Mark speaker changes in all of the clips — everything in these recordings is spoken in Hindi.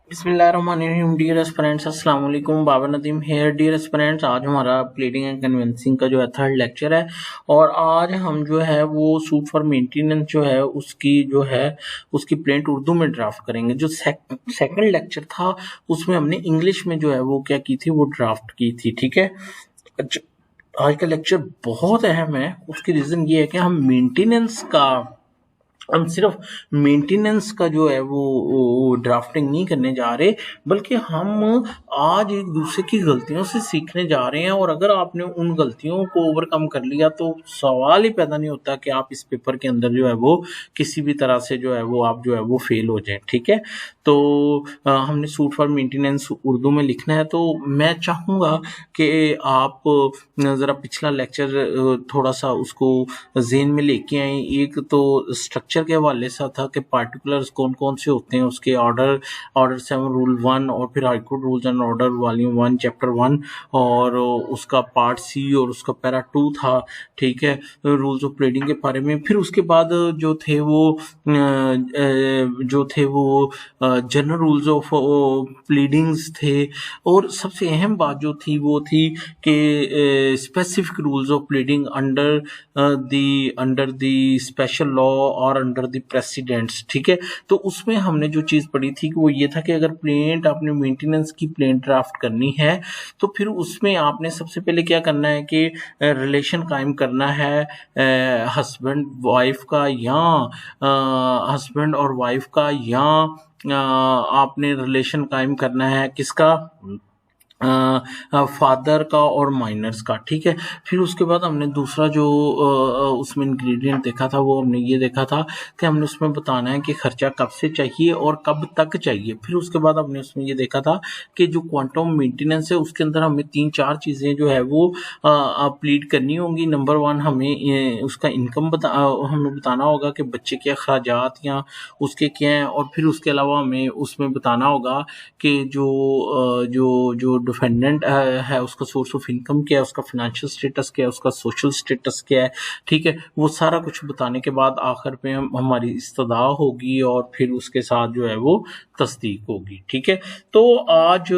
Speaker 1: बिस्मिल्लाहिर्रहमानिर्रहीम। डियर एस्पिरेंट्स, अस्सलाम वालेकुम। Babar Nadeem here. Dear aspirants, आज हमारा प्लीडिंग एंड कन्विंसिंग का जो है थर्ड लेक्चर है और आज हम जो है वो सूट फॉर मेंटेनेंस जो है उसकी जो है उसकी प्लेंट उर्दू में ड्राफ्ट करेंगे। जो सेकंड लेक्चर था उसमें हमने इंग्लिश में जो है वो क्या की थी, वो ड्राफ्ट की थी। ठीक है। आज का लेक्चर बहुत अहम है। उसकी रीज़न ये है कि हम सिर्फ मेंटेनेंस का जो है वो ड्राफ्टिंग नहीं करने जा रहे, बल्कि हम आज एक दूसरे की गलतियों से सीखने जा रहे हैं। और अगर आपने उन गलतियों को ओवरकम कर लिया तो सवाल ही पैदा नहीं होता कि आप इस पेपर के अंदर जो है वो किसी भी तरह से जो है वो आप जो है वो फेल हो जाए। ठीक है। तो हमने सूट फॉर मेंटेनेंस उर्दू में लिखना है। तो मैं चाहूँगा कि आप ज़रा पिछला लेक्चर थोड़ा सा उसको ज़हन में लेके आए। एक तो स्ट्रक्चर के हवाले से था कि पार्टिकुलर्स कौन कौन से होते हैं, उसके ऑर्डर 7 रूल 1 और फिर high court rules and order volume 1 chapter 1 और उसका पार्ट सी और उसका पैरा 2 था। ठीक है। रूल्स ऑफ प्लेडिंग के बारे में। फिर उसके बाद जो थे वो जनरल रूल्स ऑफ प्लीडिंग्स थे। और सबसे अहम बात जो थी वो थी कि specific rules of pleading under the special law और अंडर द प्रेसिडेंट्स। ठीक है। तो उसमें हमने जो चीज़ पढ़ी थी कि वो ये था कि अगर प्लेंट आपने मेंटेनेंस की प्लेंट ड्राफ्ट करनी है तो फिर उसमें आपने सबसे पहले क्या करना है कि रिलेशन कायम करना है हस्बैंड वाइफ का या हस्बैंड और वाइफ का, या आपने रिलेशन कायम करना है किसका, फादर का और माइनर्स का। ठीक है। फिर उसके बाद हमने दूसरा जो उसमें इंग्रेडिएंट देखा था वो हमने ये देखा था कि हमने उसमें बताना है कि खर्चा कब से चाहिए और कब तक चाहिए। फिर उसके बाद हमने उसमें ये देखा था कि जो क्वांटम मेंटेनेंस है उसके अंदर हमें 3-4 चीज़ें जो है वो प्लीड करनी होंगी। नंबर 1 हमें उसका इनकम हमें बताना होगा कि बच्चे के अखराजात या उसके क्या हैं। और फिर उसके अलावा हमें उसमें बताना होगा कि जो डिफेंडेंट है उसका सोर्स ऑफ इनकम क्या है, उसका फाइनेंशियल स्टेटस क्या है, उसका सोशल स्टेटस क्या है। ठीक है। वो सारा कुछ बताने के बाद आखिर पे हमारी इस्तदा होगी और फिर उसके साथ जो है वो तस्दीक होगी। ठीक है। तो आज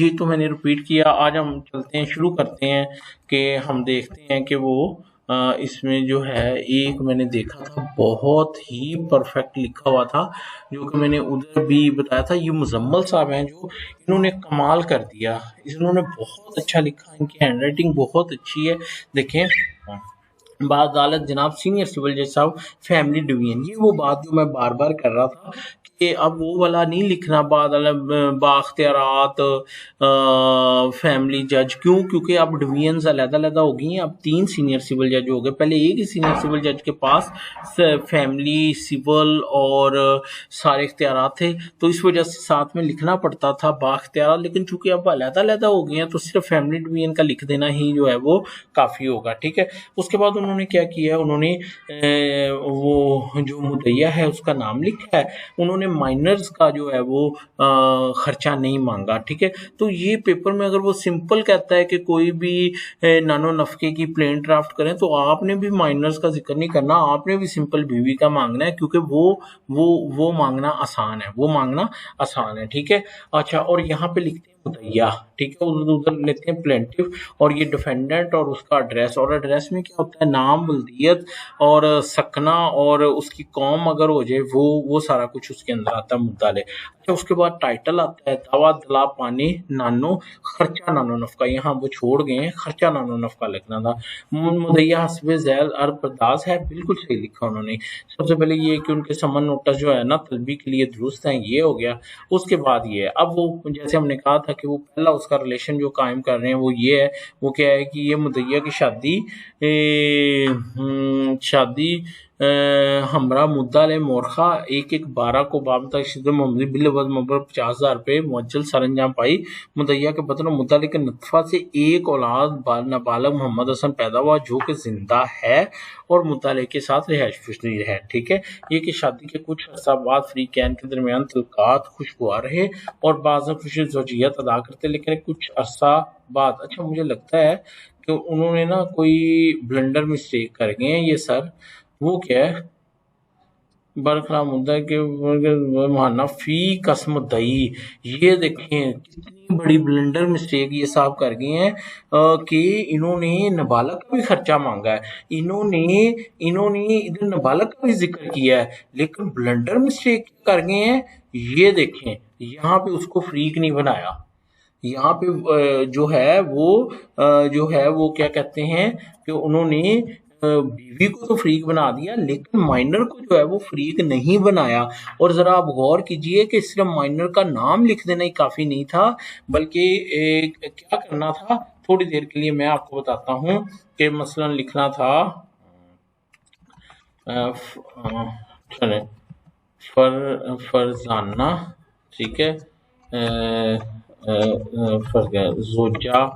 Speaker 1: ये तो मैंने रिपीट किया। आज हम चलते हैं, शुरू करते हैं कि हम देखते हैं कि वो इसमें जो है एक मैंने देखा था बहुत ही परफेक्ट लिखा हुआ था, जो कि मैंने उधर भी बताया था। ये मुजम्मल साहब हैं जो इन्होंने कमाल कर दिया। इन्होंने बहुत अच्छा लिखा, इनकी हैंडराइटिंग बहुत अच्छी है। देखें, बाअदालत जनाब सीनियर सिविल जज साहब, फैमिली डिवीजन, ये वो बात जो मैं बार बार कर रहा था कि अब वो वाला नहीं लिखना बाअदालत बाख्तियारात फैमिली जज। क्यों? क्योंकि अब डिवीजन्स अलग-अलग हो गई हैं। अब 3 सीनियर सिविल जज हो गए। पहले एक ही सीनियर सिविल जज के पास फैमिली, सिविल और सारे इख्तियारात थे, तो इस वजह से साथ में लिखना पड़ता था बाख्तियारात। लेकिन चूंकि अब अलग-अलग हो गए हैं तो सिर्फ फैमिली डिवीजन का लिख देना ही जो है वो काफ़ी होगा। ठीक है। उसके बाद उन्होंने क्या किया, उन्होंने वो जो मुद्दइया है उसका नाम लिखा है। उन्होंने माइनर्स का जो है वो खर्चा नहीं मांगा। ठीक है। तो ये पेपर में अगर वो सिंपल कहता है कि कोई भी नानो नफके की प्लेन ड्राफ्ट करें तो आपने भी माइनर्स का जिक्र नहीं करना, आपने भी सिंपल बीवी का मांगना है, क्योंकि वो मांगना आसान है, वो मांगना आसान है। ठीक है। अच्छा, और यहाँ पे लिखते हैं मुद्दइया। ठीक है। उधर लेते हैं प्लेंटिफ और ये डिफेंडेंट और उसका एड्रेस। और एड्रेस में क्या होता है, नाम, बल्दियत और सकना और उसकी कौम अगर हो जाए वो सारा कुछ उसके अंदर आता है मुद्दा ले। अच्छा, उसके बाद टाइटल आता है दावा दला पानी नानो खर्चा नानो नफका। यहाँ वो छोड़ गए हैं, खर्चा नानो नफका लिखना था। मुद्दइया हस्बे झैल अर्पदास है, बिल्कुल सही लिखा उन्होंने। सबसे पहले ये कि उनके समन नोटिस जो है ना तलबी के लिए दुरुस्त है, ये हो गया। उसके बाद ये अब वो जैसे हमने कहा था कि वो पहला उसका रिलेशन जो कायम कर रहे हैं वो ये है, वो क्या है कि ये मुद्दइया की शादी हमरा मुद्दा ले मोरखा 1/1/12 को बाब तक मोहम्मदी बिल नंबर 50,000 रुपये मुअज्जल सरंजाम पाई। मुद्दइया के बतन मुद्दल के नतफा से एक औलाद नाबालग मोहम्मद हसन पैदा हुआ जो कि जिंदा है और मुद्दल के साथ रिहाइश पजीर है। ठीक है। ये कि शादी के कुछ अर्सा बाद फ्री कैन के दरमियान तलकात खुशगवार रहे और बाज़ खुशी ज़ौजियत अदा करते, लेकिन कुछ अर्सा बाद, अच्छा मुझे लगता है कि उन्होंने ना कोई ब्लंडर मिस्टेक कर गए हैं ये सर। वो क्या है, बरखला मुद्दा के माना फी कसम दई। ये देखें कितनी बड़ी ब्लंडर मिस्टेक ये साहब कर गए हैं कि इन्होंने नाबालग का भी खर्चा मांगा है, इन्होंने इन्होंने इधर नाबालग का भी जिक्र किया है, लेकिन ब्लंडर मिस्टेक कर गए हैं। ये देखें यहाँ पे उसको फ्रीक नहीं बनाया, यहाँ पे जो है वो क्या कहते हैं कि उन्होंने बीवी को तो फ्रीक बना दिया, लेकिन माइनर को जो है वो फ्रीक नहीं बनाया। और जरा आप गौर कीजिए कि सिर्फ माइनर का नाम लिख देना ही काफी नहीं था, बल्कि क्या करना था, थोड़ी देर के लिए मैं आपको बताता हूँ कि मसलन लिखना था चले फरजाना, ठीक है, जोजा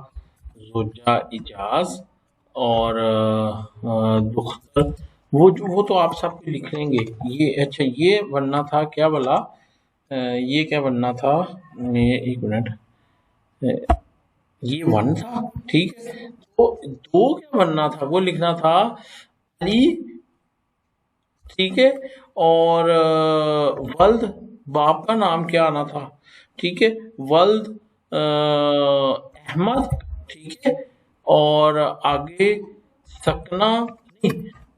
Speaker 1: जोजा इजाज और दुख्तर, वो तो आप सब लिख लेंगे। ये अच्छा ये बनना था क्या बोला, ये क्या बनना था, एक मिनट, ये वन था, ठीक है। तो दो क्या बनना था, वो लिखना था अली, ठीक है, और वल्द बाप का नाम क्या आना था, ठीक है, वल्द अहमद, ठीक है, और आगे सकना नहीं,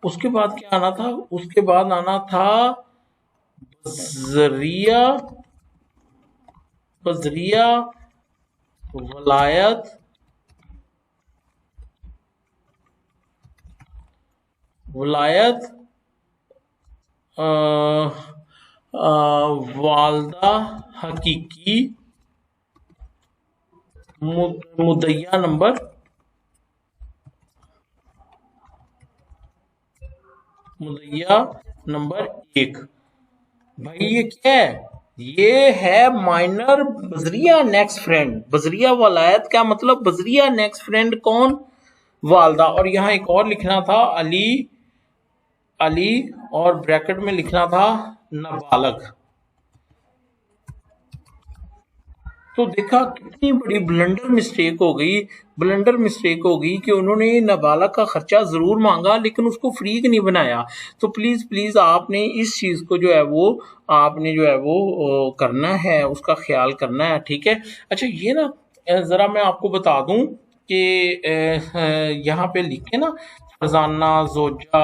Speaker 1: उसके बाद क्या आना था, उसके बाद आना था बजरिया, बजरिया वलायत, वलायत वालदा हकीकी मुदैया नंबर, मुदैया नंबर 1। भाई ये क्या है, ये है माइनर बजरिया नेक्स्ट फ्रेंड। बजरिया वलायत क्या मतलब, बजरिया नेक्स्ट फ्रेंड कौन, वालदा। और यहाँ एक और लिखना था अली, अली और ब्रैकेट में लिखना था नाबालग। तो देखा कितनी बड़ी ब्लंडर मिस्टेक हो गई, ब्लंडर मिस्टेक हो गई कि उन्होंने नाबालग का खर्चा जरूर मांगा लेकिन उसको फ्रीक नहीं बनाया। तो प्लीज प्लीज आपने इस चीज को जो है वो आपने जो है वो करना है, उसका ख्याल करना है, ठीक है। अच्छा ये ना जरा मैं आपको बता दूं कि यहाँ पे लिखे ना फरजाना जोजा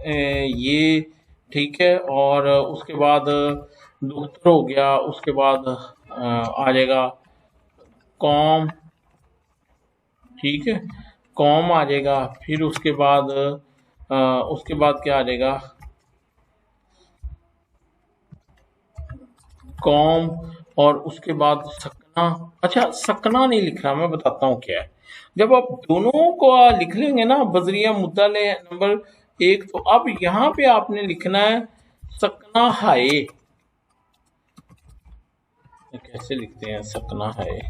Speaker 1: ये, ठीक है, और उसके बाद दुख्तर हो गया, उसके बाद आ जाएगा कौम, ठीक है, कौम आ जाएगा, फिर उसके बाद क्या आ जाएगा, कौम, और उसके बाद सकना। अच्छा सकना नहीं लिख रहा, मैं बताता हूँ क्या है। जब आप दोनों को लिख लेंगे ना बजरिया मुद्दा ले नंबर 1, तो अब यहाँ पे आपने लिखना है सकना हाय। कैसे लिखते हैं सकना हाय,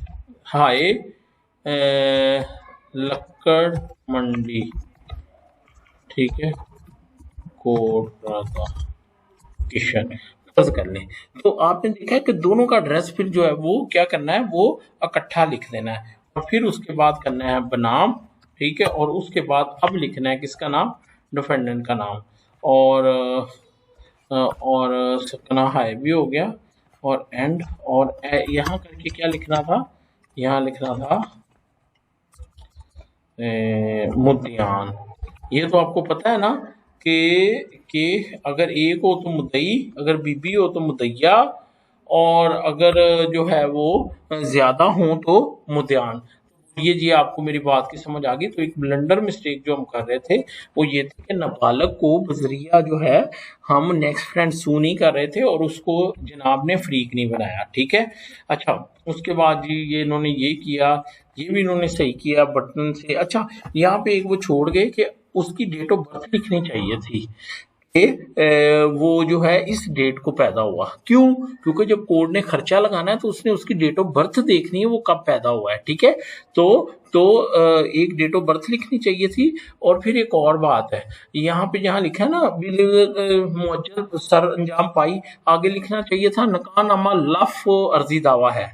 Speaker 1: हाय लक्कड़ मंडी, ठीक है, कोटराजा किशन, फर्ज कर लें। तो आपने देखा है कि दोनों का एड्रेस फिर जो है वो क्या करना है, वो इकट्ठा लिख देना है, और फिर उसके बाद करना है बनाम, ठीक है, और उसके बाद अब लिखना है किसका नाम, डिफेंडेंट का नाम, और सकना हाई भी हो गया, और एंड, और यहाँ करके क्या लिखना था, यहाँ लिखना था मुद्दियान। ये तो आपको पता है ना कि अगर एक हो तो मुद्दई, अगर बीबी हो तो मुद्दैया, और अगर जो है वो ज्यादा हो तो मुद्दियान। ये जी आपको मेरी बात की समझ आ गई। तो एक ब्लंडर मिस्टेक जो हम कर रहे थे वो ये थी कि नाबालग को बजरिया जो है हम नेक्स्ट फ्रेंड सू नहीं कर रहे थे और उसको जनाब ने फ्रीक नहीं बनाया, ठीक है। अच्छा उसके बाद जी ये इन्होंने ये किया, ये भी इन्होंने सही किया बटन से। अच्छा यहाँ पे एक वो छोड़ गए कि उसकी डेट ऑफ बर्थ लिखनी चाहिए थी कि वो जो है इस डेट को पैदा हुआ। क्यों? क्योंकि जब कोर्ट ने खर्चा लगाना है तो उसने उसकी डेट ऑफ बर्थ देखनी है, वो कब पैदा हुआ है, ठीक है। तो एक डेट ऑफ बर्थ लिखनी चाहिए थी। और फिर एक और बात है, यहाँ पे जहाँ लिखा है ना मुअज्जल सर अंजाम पाई, आगे लिखना चाहिए था नकानामा लफ अर्जी दावा है,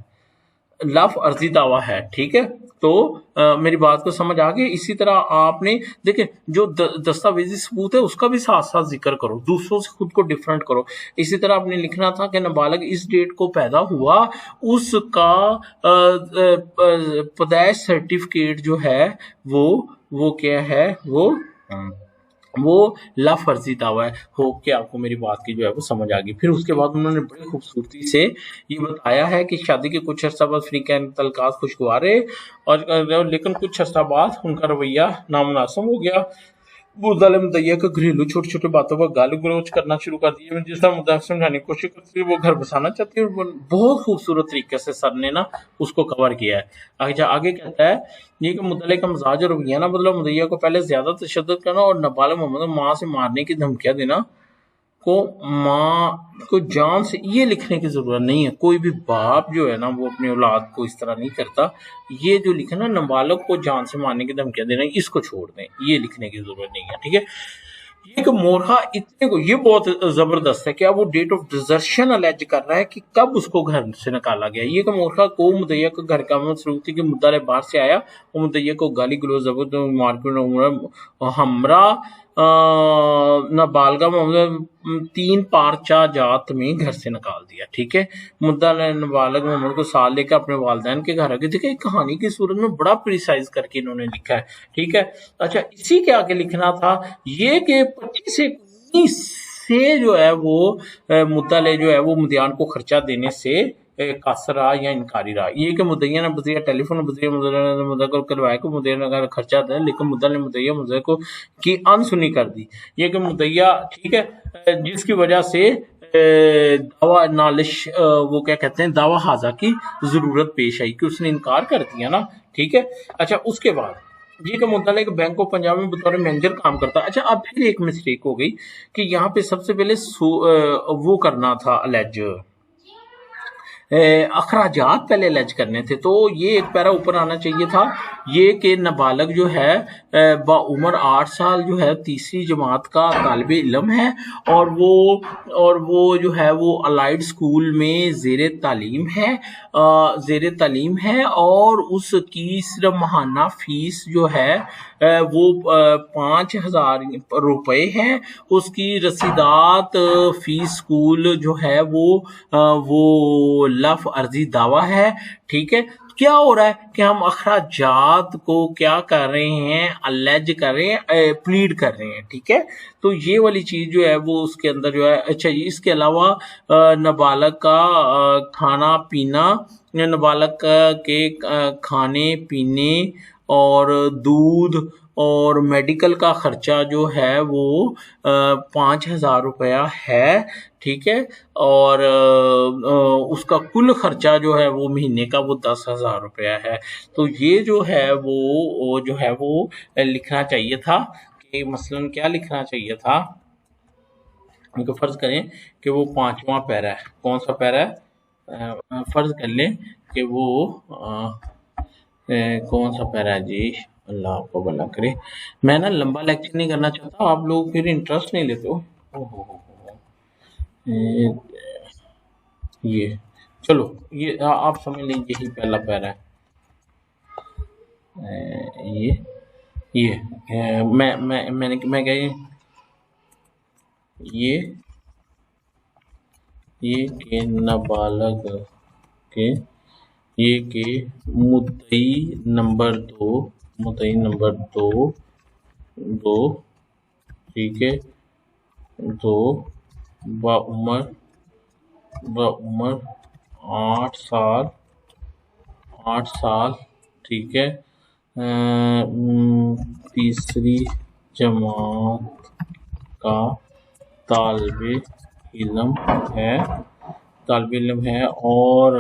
Speaker 1: लफ अर्जी दावा है, ठीक है। तो मेरी बात को समझ आ गई। इसी तरह आपने देखें जो दस्तावेजी सबूत है उसका भी साथ साथ जिक्र करो, दूसरों से खुद को डिफरेंट करो। इसी तरह आपने लिखना था कि नाबालग इस डेट को पैदा हुआ, उसका पैदाइश सर्टिफिकेट जो है वो क्या है, वो लाफर्जी दावा है। होप कि आपको मेरी बात की जो है वो समझ आ गई। फिर उसके बाद उन्होंने बड़ी खूबसूरती से ये बताया है कि शादी के कुछ अर्सा बाद फ्रीकैन तलकात खुशगवार रहे और लेकिन कुछ अर्सा बाद उनका रवैया नामुनासिब हो गया। बुज़दिल मुद्दइया को घरेलू छोटी छोटी बातों पर गाली गलौज करना शुरू कर दिया। जिस तरह मुद्दा समझाने की कोशिश करती है वो घर बसाना चाहती है। और बहुत खूबसूरत तरीके से सर ने ना उसको कवर किया है। अच्छा आगे कहता है ये कि मुद्दले का मजाज और रवैया ना बदलो, मुद्दइया को पहले ज्यादा तशद्दुद करना और नाबालिग मोहम्मद माँ से मारने की धमकियां देना को माँ को जान से, ये लिखने की जरूरत नहीं है। कोई भी बाप जो है ना वो अपनी औलाद को इस तरह नहीं करता। ये जो लिखा ना नाबालिग को जान से मारने की धमकियां देना, इसको छोड़ दें, ये लिखने की जरूरत नहीं है। ठीक है, ये कि मोरहा इतने को, ये बहुत जबरदस्त है। क्या वो डेट ऑफ डिजर्शन अलेज कर रहा है कि कब उसको घर से निकाला गया। ये कि मोरहा को मुद्दइया को घर का मसरूफ थी कि मुद्दा बाहर से आया और मुद्दइया को गाली गलौज जबरदस्त मार्केट हमरा नाबालगा मोहम्मद 3 पारचा जात में घर से निकाल दिया। ठीक है, मुद्दा नाबालग मोहम्मद को साथ लेकर अपने वालिदैन के घर आ गए। देखिए कहानी की सूरत में बड़ा प्रिसाइज करके इन्होंने लिखा है। ठीक है, अच्छा इसी के आगे लिखना था ये कि 25 से 19 से जो है वो मुद्दा जो है वो मुद्दियान को खर्चा देने से कासर रहा या इनकारी रहा। ये कि मुद्दइया ने बजरिया टेलीफोन बजरिया मुद्दा को करवाया को मुद्दे ने खर्चा दिया, लेकिन मुद्दा ने मुद्दे को की अनसुनी कर दी। ये कि मुद्दइया ठीक है जिसकी वजह से दावा नालिश वो क्या कहते हैं दावा हाजा की जरूरत पेश आई कि उसने इनकार कर दिया ना। ठीक है, अच्छा उसके बाद ये कि मुद्दल बैंक ऑफ पंजाब में बतौर मैनेजर काम करता। अच्छा अब फिर एक मिस्टेक हो गई कि यहाँ पे सबसे पहले वो करना था अलेज अखराजात पहले अलेज करने थे, तो ये एक पैरा ऊपर आना चाहिए था। ये कि नाबालग जो है बाउमर 8 साल जो है तीसरी जमात का तालिब इल्म है और वो जो है वो अलाइड स्कूल में जेर तालीम है और उसकी सिर्फ माहाना फीस जो है वो 5,000 रुपए है। उसकी रसीदात फीस स्कूल जो है वो लफ अर्जी दावा है। ठीक है, क्या हो रहा है कि हम अखराजात को क्या कर रहे हैं अलेज कर रहे हैं, प्लीड कर रहे हैं। ठीक है, तो ये वाली चीज जो है वो उसके अंदर जो है। अच्छा इसके अलावा नाबालग का खाना पीना, नाबालग के खाने पीने और दूध और मेडिकल का खर्चा जो है वो 5,000 रुपया है। ठीक है, और उसका कुल खर्चा जो है वो महीने का वो 10,000 रुपया है। तो ये जो है वो लिखना चाहिए था कि मसलन क्या लिखना चाहिए था, उनको फर्ज करें कि वो 5वां पैरा है। कौन सा पैरा है, फर्ज कर लें कि वो कौन सा पैरा है जी, अल्लाह आपको भला करे। मैं ना लंबा लेक्चर नहीं करना चाहता, आप लोग फिर इंटरेस्ट नहीं लेते हो। ये चलो ये आप समझ लीजिए यही पहला पैरा है। मैं क्या ये के नाबालग के ये के मुद्दई नंबर दो ठीक है, 2 बाउमर 8 साल ठीक है, तीसरी जमात का तालिबे इल्म है और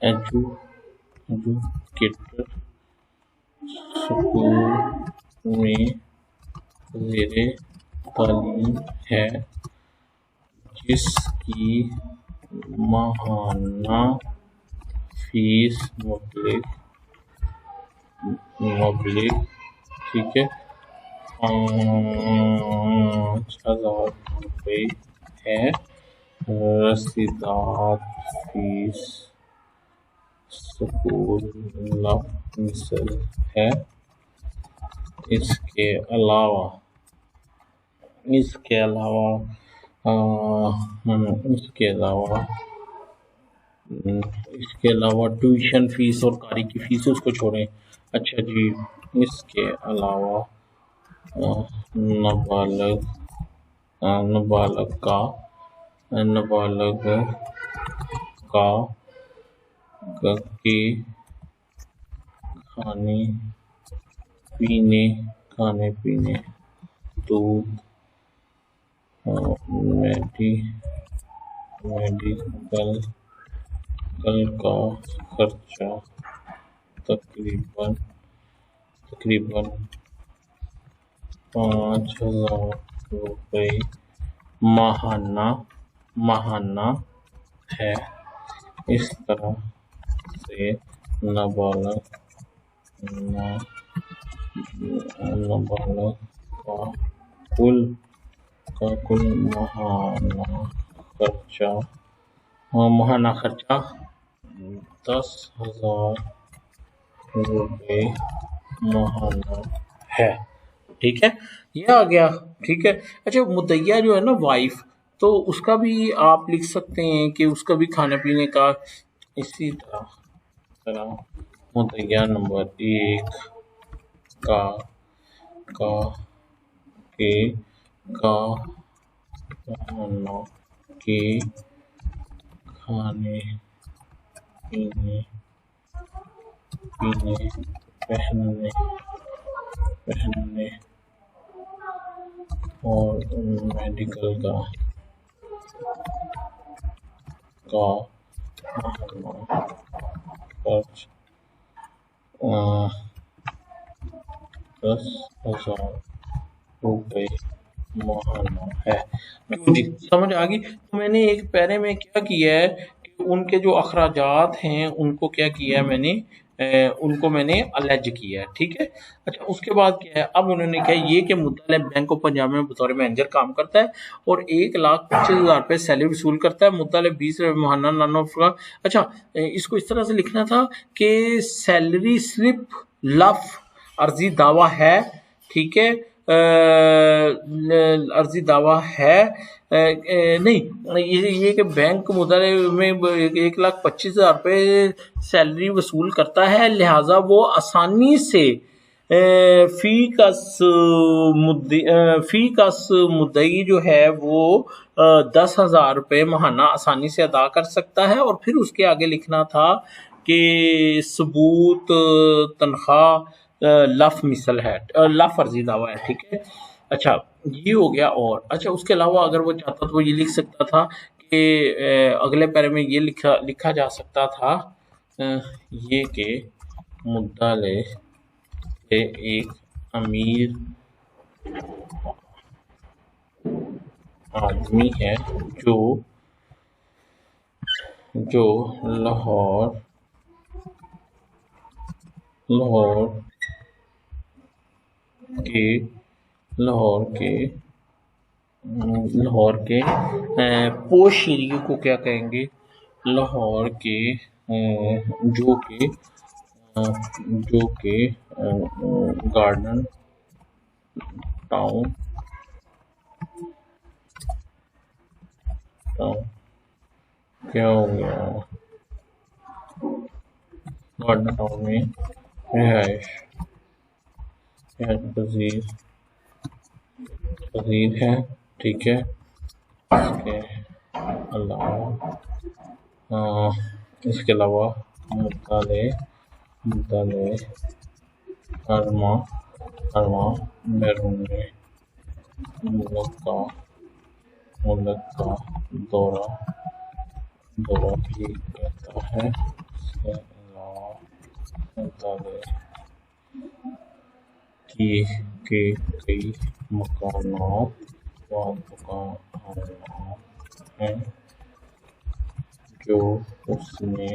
Speaker 1: एजुकेटर स्कूल में ज़ेरे तालीम है जिसकी माहाना फीस मुबलिग ठीक है ₹5,000 है। रसीदात फीस स्कूल मिसल है। इसके अलावा इसके अलावा इसके अलावा इसके अलावा ट्यूशन फीस और कारी की फीस उसको छोड़ें। अच्छा जी, इसके अलावा नाबालग नाबालग का नाबालग का के खाने पीने दूध मेडिकल का खर्चा तकरीबन ₹5,000 माहाना है। इस तरह से नाबालग नाबालग का कुल माहाना खर्चा ₹10,000 माहाना है। ठीक है, ये आ गया। ठीक है। अच्छा, मुद्दइया जो है ना वाइफ, तो उसका भी आप लिख सकते हैं कि उसका भी खाने पीने का इसी तरह मुद्दइया नंबर 1 का के वाहनों के खाने पीने पहनने और मेडिकल का वाहनों खर्च ₹10,000 माहाना है। क्यों जी, समझ आ गई? तो मैंने एक पैरे में क्या किया है कि उनके जो अखराजात हैं उनको क्या किया है मैंने, उनको मैंने अलग किया है। ठीक है। अच्छा, उसके बाद क्या है, अब उन्होंने क्या ये कि मुतल्लिक़ बैंक ऑफ पंजाब में बतौर मैनेजर काम करता है और ₹1,25,000 सैलरी वसूल करता है। मुतल्लिक़ 20 माहाना नॉन ऑफ का। अच्छा, इसको इस तरह से लिखना था कि सैलरी स्लिप लफ अर्जी दावा है। ठीक है। अर्जी दावा है। नहीं, ये कि बैंक मुद्दे में ₹1,25,000 सैलरी वसूल करता है, लिहाजा वो आसानी से फी कस मुद्दई जो है वो ₹10,000 माहाना आसानी से अदा कर सकता है। और फिर उसके आगे लिखना था कि सबूत तनख्वाह लफ मिसल है, लफ अर्जी दावा है। ठीक है। अच्छा, ये हो गया। और अच्छा, उसके अलावा अगर वो चाहता तो ये लिख सकता था कि अगले पैरे में ये लिखा जा सकता था ये कि मुद्दाले एक अमीर आदमी है जो लाहौर के पोश एरिया को क्या कहेंगे, लाहौर के जो के गार्डन टाउन क्या हो गया, गार्डन टाउन में रिहाइश पजीर है। ठीक है। इसके अलावा मुद्दाले अरमा बैरून मुल्क का दौरा भी करता है। इसके अलावा मुद्दाले के कई मकानात व दुकानात हैं जो उसने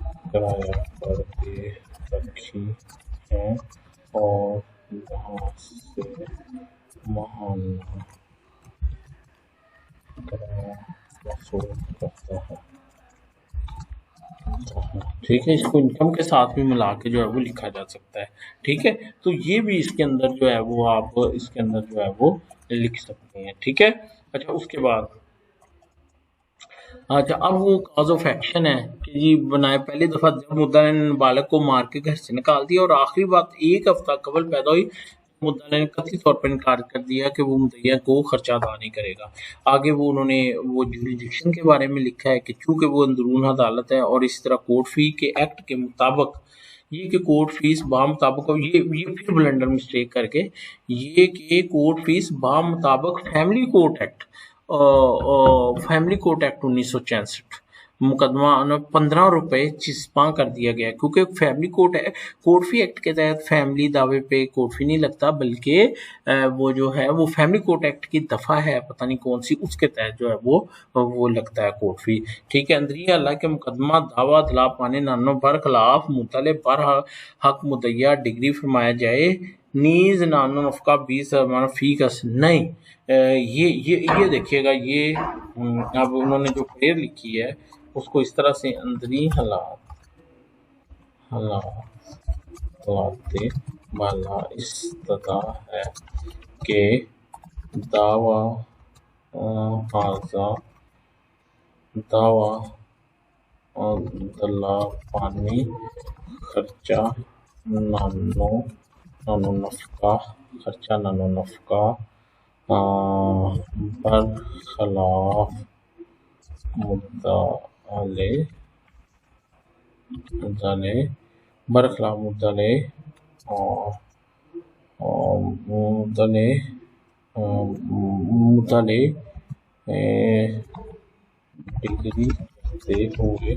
Speaker 1: किराया पर दे रखी हैं और जहाँ से महाना वसूल करता है। ठीक है, इसको इनकम के साथ भी मिला के जो है वो लिखा जा सकता है। ठीक है, तो ये भी इसके अंदर जो है वो आप इसके अंदर जो है वो लिख सकते हैं। ठीक है, अच्छा उसके बाद अच्छा अब वो कॉज ऑफ एक्शन है कि जी बनाए पहली दफा जब मुद्दा ने नाबालिग को मार के घर से निकाल दिया, और आखिरी बात एक हफ्ता कबल पैदा हुई, मुद्दा ने कतई तौर पर इनकार कर दिया कि वो मुद्दइया को खर्चा अदा नहीं करेगा। आगे वो उन्होंने वो जुरिडिक्शन के बारे में लिखा है कि चूंकि वो अंदरून अदालत है और इस तरह कोर्ट फी के एक्ट के मुताबिक ये कि कोर्ट फीस बामुताबिक, और ये फिर ब्लंडर मिस्टेक करके ये कि कोर्ट फीस बामुताबिक फैमिली कोर्ट एक्ट 1966 मुकदमा 15 रुपए चिस्पा कर दिया गया है, क्योंकि फैमिली कोर्ट फी एक्ट के तहत फैमिली दावे पे कोर्ट फी नहीं लगता, बल्कि वो जो है वो फैमिली कोर्ट एक्ट की दफा है पता नहीं कौन सी, उसके तहत जो है वो लगता है कोर्ट फी। ठीक है, अंदरी अल्लाह के मुकदमा दावा दला पाने नानो बर खिलाफ मुतले बर हक मुदैया डिग्री फरमाया जाए नीज नानो नफका 20 फी का नहीं। ये देखिएगा, ये अब उन्होंने जो प्रेयर लिखी है उसको इस तरह से अंदरी हालात वाला इस तरह है कि दावा हाजा दावा दला पानी खर्चा नानो नफका बरखलाफ मुद्दाले बरखलाफ मुद्दाले मुद्दाले डिग्री करते हुए।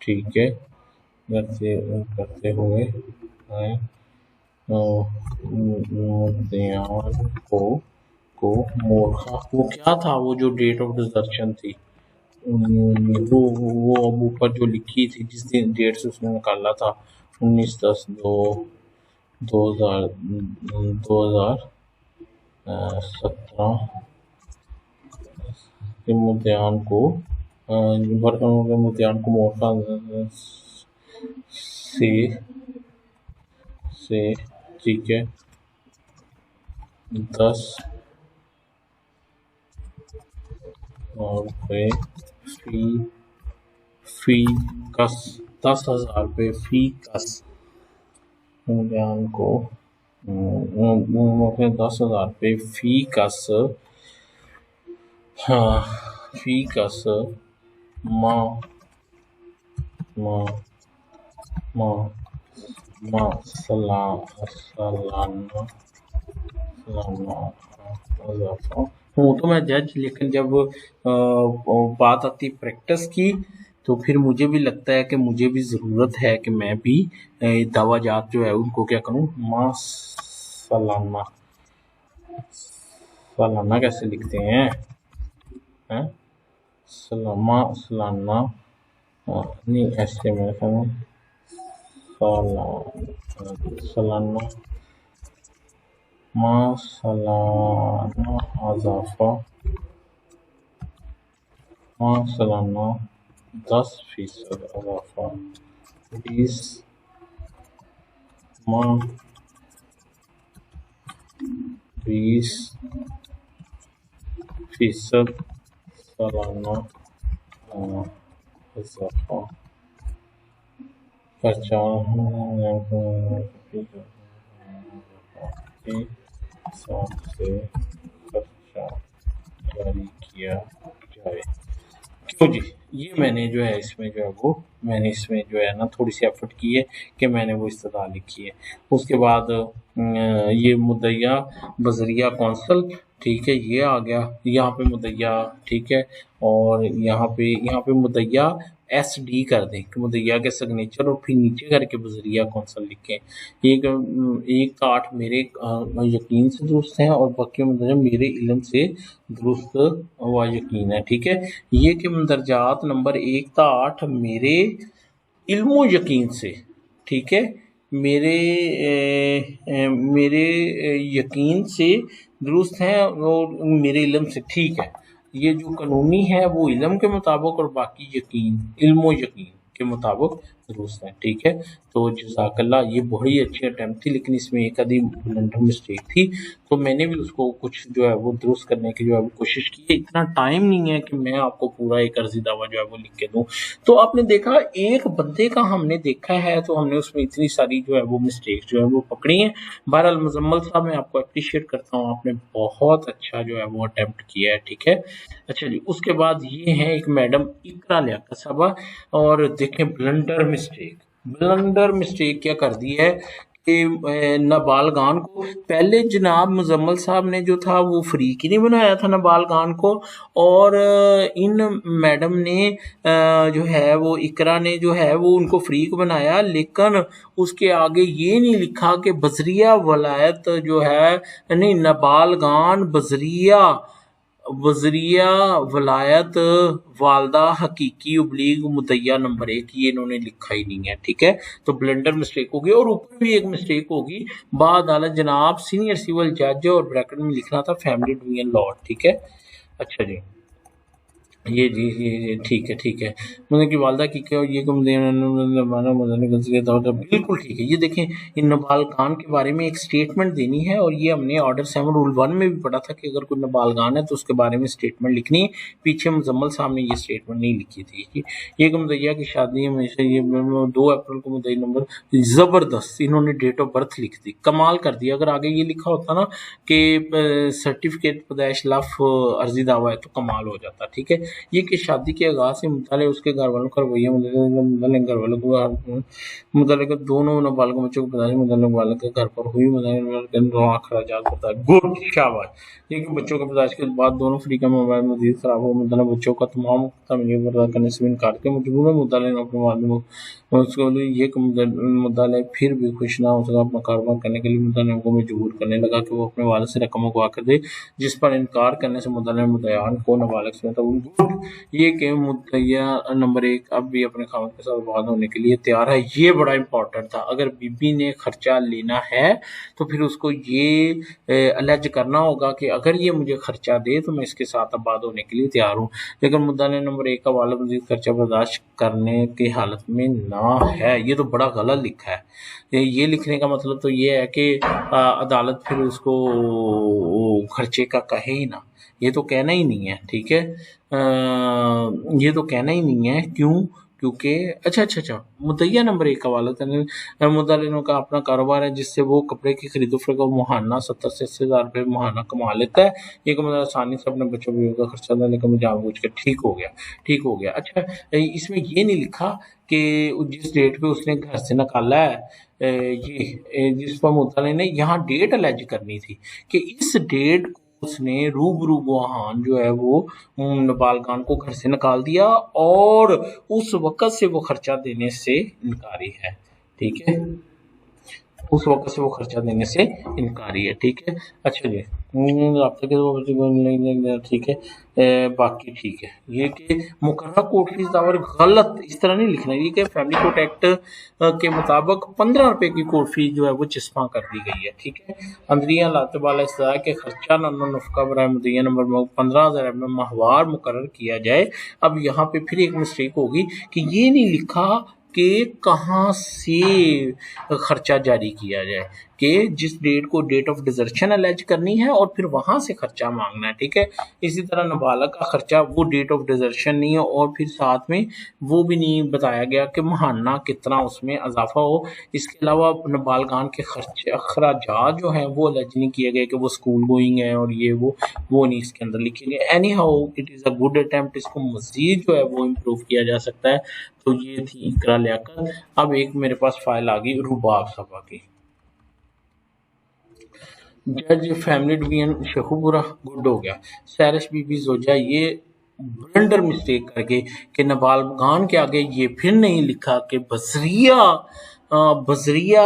Speaker 1: ठीक है, करते हुए मुद्दइयान को मोरखा, वो क्या था वो जो डेट ऑफ डिसर्शन थी वो अब ऊपर जो लिखी थी जिस दिन डेट से उसने निकाला था 19/10/2017 के मुद्दइयान को मोरखा से ठीक है 10,000 रुपये फी कस 10,000 रुपये फी कस मुद्दइयान को 10,000 रुपये फी कस सालाना हूँ तो मैं जज, लेकिन जब बात आती प्रैक्टिस की तो फिर मुझे भी लगता है कि मुझे भी ज़रूरत है कि मैं भी दवाजात जो है उनको क्या करूँ, सालाना कैसे लिखते हैं सालाना नहीं ऐसे मेरे ख्याल में सालाना सालाना 10% इजाफा 20% सालाना इजाफा 50 हिसाब से खर्चा जारी किया जाए। क्यों जी, ये मैंने जो है इसमें जो है वो मैंने इसमें जो है ना थोड़ी सी एफर्ट की है कि मैंने वो इस्तदा लिखी है। उसके बाद ये मुद्दइया बजरिया कौंसल, ठीक है, ये आ गया यहाँ पे मुद्दइया। ठीक है, और यहाँ पे मुद्दइया SD कर दें कि मुद्दइया के सिग्नेचर, और फिर नीचे करके बजरिया कौंसल लिखें। एक का 8 मेरे यकीन से दुरुस्त है और बाकी मतलब मेरे इल्म से दुरुस्त व यकीन है। ठीक है, ये कि मंदरजात नंबर 1 ता 8 मेरे इल्मो यकीन से, ठीक है, मेरे यकीन से दुरुस्त हैं और मेरे इल्म से ठीक है। ये जो कानूनी है वो इल्म के मुताबिक और बाकी यकीन इल्म व यकीन के मुताबिक दुरुस्त है, ठीक है। तो जज़ाकल्लाह, ये बड़ी अच्छी अटेम्प्ट थी, लेकिन इसमें एक आधी ब्लंडर मिस्टेक थी, तो मैंने भी उसको कुछ जो है वो दुरुस्त करने की जो है वो कोशिश की है। इतना टाइम नहीं है कि मैं आपको पूरा एक अर्जी दावा जो है वो लिख के दूँ। तो आपने देखा एक बंदे का हमने देखा है तो हमने उसमें इतनी सारी जो है वो मिस्टेक जो है वो पकड़ी हैं। बहरहाल मुजम्मल साहब, मैं आपको अप्रिशिएट करता हूँ, आपने बहुत अच्छा जो है वो अटेम्प्ट किया है, ठीक है। अच्छा जी, उसके बाद ये है एक मैडम इकरा लियाकत साहबा, और देखें ब्लंडर मिस्टेक क्या कर दी है कि नाबालगान को पहले जनाब मुजम्मल साहब ने जो था वो फ्रीक ही नहीं बनाया था नाबालगान को, और इन मैडम ने जो है वो इकरा ने जो है वो उनको फ्रीक बनाया, लेकिन उसके आगे ये नहीं लिखा कि बजरिया वलायत जो है, नहीं, नाबालगान बजरिया वज़रिया वलायत वालदा हकीकी उब्लीग मुद्दइया नंबर 1, ये इन्होंने लिखा ही नहीं है, ठीक है। तो ब्लंडर मिस्टेक होगी, और ऊपर भी एक मिस्टेक होगी, बाअदालत जनाब सीनियर सिविल जज, और ब्रैकेट में लिखना था फैमिली डिवीजन लॉ, ठीक है। अच्छा जी, ये जी, ये ठीक है। मतलब कि वालदा की क्या ये बिल्कुल ठीक है। ये देखें, इन नाबालगान के बारे में एक स्टेटमेंट देनी है, और ये हमने ऑर्डर 7 रूल 1 में भी पढ़ा था कि अगर कोई नाबालगान है तो उसके बारे में स्टेटमेंट लिखनी है। पीछे मुजम्मल साहब ने ये स्टेटमेंट नहीं लिखी थी। ये मुदैया की शादी हमेशा ये 2 अप्रैल को मुद्दई नंबर, ज़बरदस्त इन्होंने डेट ऑफ बर्थ लिख दी, कमाल कर दिया। अगर आगे ये लिखा होता ना कि सर्टिफिकेट पैदाइश लफ अर्जी दावा है तो कमाल हो जाता, ठीक है। ये कि शादी के आगाज़ से मुताले उसके घर वालों का रवैया मुताले घर वालों को मुताले के दोनों नाबालिग बच्चों को पैदाइश मुताले वाले के घर पर हुई अखराजात बताए। गुड, शाबाश। ये कि बच्चों के पैदाइश के बाद दोनों फ्रीका में मोबाइल मजीद खराब हो, मुताले बच्चों का तमाम तमीज़ बर्दाश्त करने से भी इनकार के मजबूर है। मुताले ने अपने वालिद उसको ये मुताले फिर भी खुश ना हो सका, अपना कारोबार करने के लिए मुताले को मजबूर करने लगा कि वो अपने वालिद से रकम मंगवा कर दे, जिस पर इनकार करने से मुताले मुद्दयान को नाबालिग से गुड। ये कि मुद्दइया नंबर 1 अब भी अपने खामद के साथ वाद होने के लिए तैयार है। ये बड़ा इंपॉर्टेंट था। अगर बीबी ने खर्चा लेना है तो फिर उसको ये अलर्ज करना होगा कि अगर ये मुझे खर्चा दे तो मैं इसके साथ आबाद होने के लिए तैयार हूँ। लेकिन मुद्दा ने नंबर 1 का वाला मजीद खर्चा बर्दाश्त करने की हालत में ना है, ये तो बड़ा गलत लिखा है। ये लिखने का मतलब तो ये है कि अदालत फिर उसको खर्चे का कहे ही ना, ये तो कहना ही नहीं है, ठीक है। ये तो कहना ही नहीं है, क्यों? क्योंकि अच्छा, मुद्दइया नंबर 1 का वाला मुद्दलिनों का अपना कारोबार है जिससे वो कपड़े की खरीदो फरोख्त को मुहाना 70 से 80 हज़ार रुपये मुहाना कमा लेता है। ये मतलब आसानी से अपने बच्चों का खर्चा देने का जानबूझ के ठीक हो गया। अच्छा, इसमें ये नहीं लिखा कि जिस डेट पे उसने घर से निकाला है, ये जिस पर मुद्दली ने यहाँ डेट अलर्ज करनी थी कि इस डेट को उसने रूबरू गवाहान जो है वो नाबालगान को घर से निकाल दिया, और उस वक़्त से वो खर्चा देने से इनकारी है, ठीक है। उस वक़्त से वो खर्चा देने से इनकारी है, ठीक है। अच्छा जी, राब्ते के ठीक है, बाकी ठीक है। ये कि मुकर्रर कोर्ट फीस दावर गलत इस तरह नहीं लिखना, ये कि फैमिली कोर्ट एक्ट के मुताबिक 15 रुपये की कोर्ट फीस जो है वो चिस्पा कर दी गई है, ठीक है। अंदरिया लाते वाला इस तरह के खर्चा नफ़का बराए मुद्दइया नंबर 15,000 में माहवार मुकर्रर किया जाए। अब यहाँ पे फिर एक मिस्टेक होगी कि ये नहीं लिखा कि कहाँ से खर्चा जारी किया जाए, कि जिस डेट को डेट ऑफ डिजर्शन अलर्ज करनी है और फिर वहां से खर्चा मांगना है, ठीक है। इसी तरह नाबालग का खर्चा वो डेट ऑफ डिजर्शन नहीं है, और फिर साथ में वो भी नहीं बताया गया कि महाना कितना उसमें इजाफा हो। इसके अलावा नाबालगान के खर्चे अखराजात जो हैं वो अलर्ज नहीं किए गए कि वो स्कूल गोइंग है और ये वो नहीं इसके अंदर लिखे गए। Any how it is a good attempt, इसको मजीद जो है वो इम्प्रूव किया जा सकता है। तो ये थी इकरा लियाकत। अब एक मेरे पास फाइल आ गई रुबाब सभा की। जज फैमिली डिवीजन शेखुपुरा, गुड हो गया। सैरिश बीबी जोजा, ये ब्लंडर मिस्टेक करके कि नाबालगान के आगे ये फिर नहीं लिखा कि बजरिया